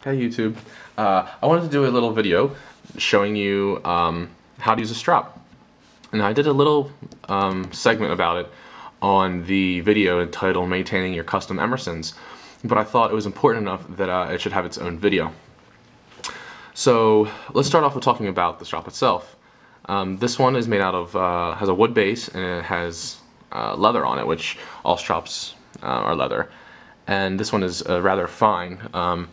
Hey YouTube. I wanted to do a little video showing you how to use a strop. And I did a little segment about it on the video entitled Maintaining Your Custom Emersons, but I thought it was important enough that it should have its own video. So let's start off with talking about the strop itself. This one is made out of, has a wood base, and it has leather on it, which all strops are leather. And this one is rather fine.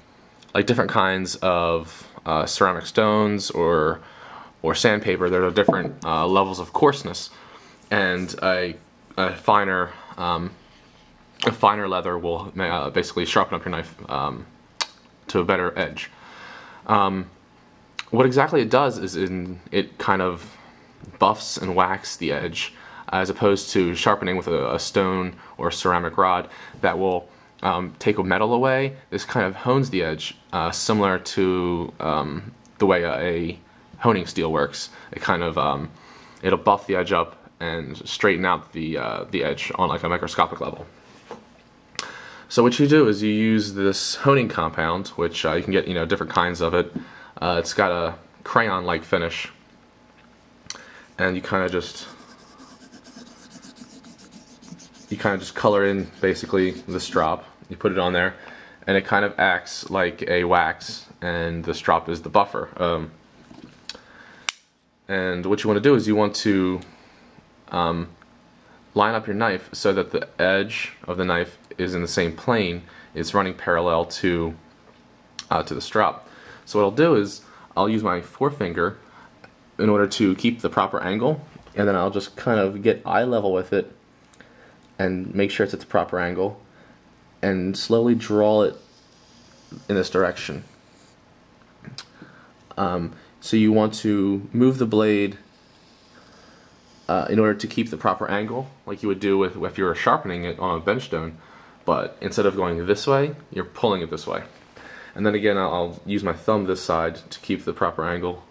Like different kinds of ceramic stones or sandpaper, there are different levels of coarseness, and a finer leather will basically sharpen up your knife to a better edge. What exactly it does is it kind of buffs and whacks the edge, as opposed to sharpening with a stone or ceramic rod that will take a metal away. This kind of hones the edge, similar to the way a honing steel works. It kind of it'll buff the edge up and straighten out the edge on like a microscopic level. So what you do is you use this honing compound, which you can get different kinds of it. It's got a crayon-like finish, and you kind of just color in basically the strop. You put it on there, and it kind of acts like a wax, and the strop is the buffer. And what you want to do is you want to line up your knife so that the edge of the knife is in the same plane. It's running parallel to the strop. So what I'll do is I'll use my forefinger in order to keep the proper angle, and then I'll just kind of get eye level with it and make sure it's at the proper angle, and slowly draw it in this direction. So you want to move the blade in order to keep the proper angle, like you would do if you were sharpening it on a bench stone, but instead of going this way, you're pulling it this way. And then again, I'll use my thumb this side to keep the proper angle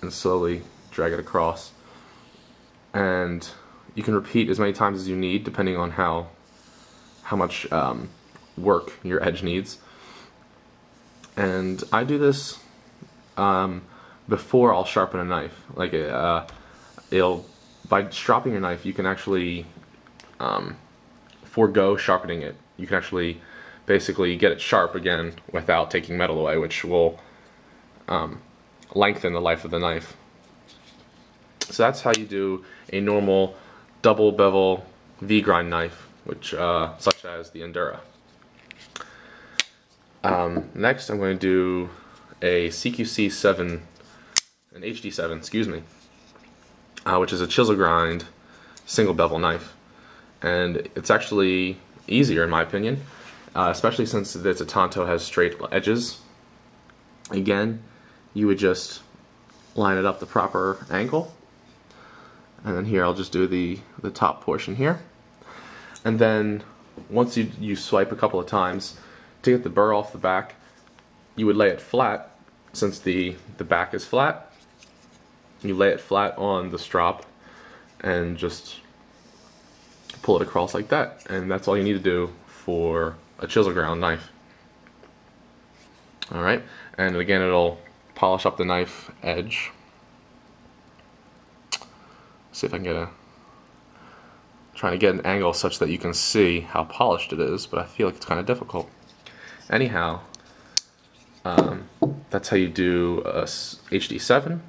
and slowly drag it across. And you can repeat as many times as you need, depending on how much work your edge needs. And I do this before I'll sharpen a knife. Like by stropping your knife, you can actually forego sharpening it. You can actually basically get it sharp again without taking metal away, which will lengthen the life of the knife. So that's how you do a normal double bevel V-grind knife, which such as the Endura. Next, I'm going to do a CQC7, an HD7, excuse me, which is a Chisel Grind single bevel knife, and it's actually easier in my opinion, especially since it's a Tanto, has straight edges. Again, you would just line it up the proper angle. And then here I'll just do the top portion here. And then once you swipe a couple of times to get the burr off the back, you would lay it flat. Since the back is flat, you lay it flat on the strop and just pull it across like that. And that's all you need to do for a chisel ground knife. Alright, and again it'll polish up the knife edge. See if I can trying to get an angle such that you can see how polished it is, but I feel like it's kind of difficult. Anyhow, that's how you do a HD7,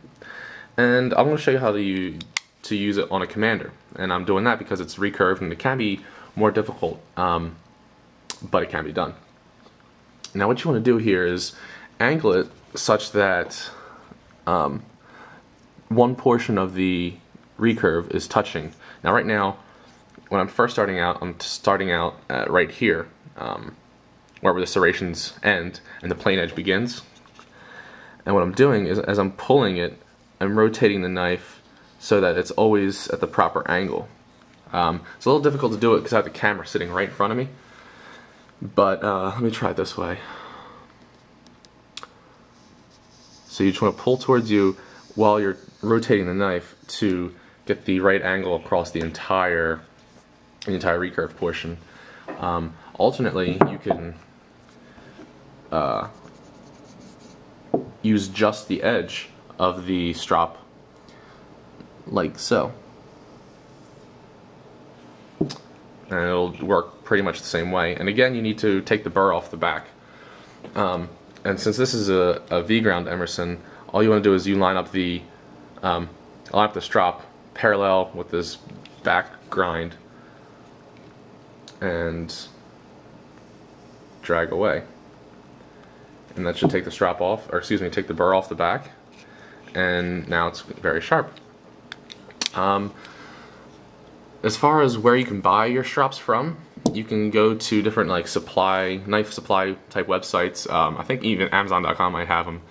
and I'm going to show you how to use it on a commander. And I'm doing that because it's recurved and it can be more difficult, but it can be done. Now what you want to do here is angle it such that one portion of the recurve is touching. Now right now, when I'm first starting out, I'm starting out right here, where the serrations end and the plain edge begins. And what I'm doing is, as I'm pulling it, I'm rotating the knife so that it's always at the proper angle. It's a little difficult to do it because I have the camera sitting right in front of me, but let me try it this way. So you just want to pull towards you while you're rotating the knife to get the right angle across the entire recurve portion. Alternately, you can use just the edge of the strop, like so. And it'll work pretty much the same way. And again, you need to take the burr off the back. And since this is a V-ground Emerson, all you want to do is you line up the strop parallel with this back grind and drag away. And that should take the strap off, or excuse me, take the burr off the back. And now it's very sharp. As far as where you can buy your strops from, you can go to different like knife supply type websites. I think even Amazon.com might have them.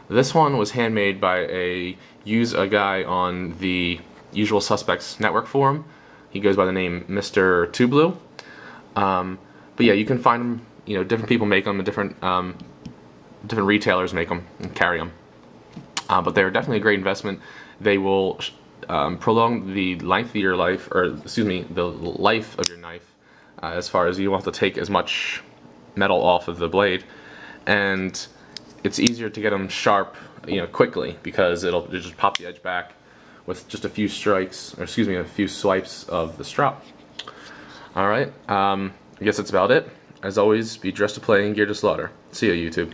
This one was handmade by a guy on the Usual Suspects network forum. He goes by the name Mr. Two Blue. But yeah, you can find them. You know, different people make them, and different retailers make them and carry them. But they're definitely a great investment. They will prolong the length of your life, or excuse me, the life of your knife, as far as you won't have to take as much metal off of the blade, and it's easier to get them sharp, you know, quickly, because it'll just pop the edge back with just a few strikes, or excuse me, a few swipes of the strop. All right, I guess that's about it. As always, be dressed to play and geared to slaughter. See ya, YouTube.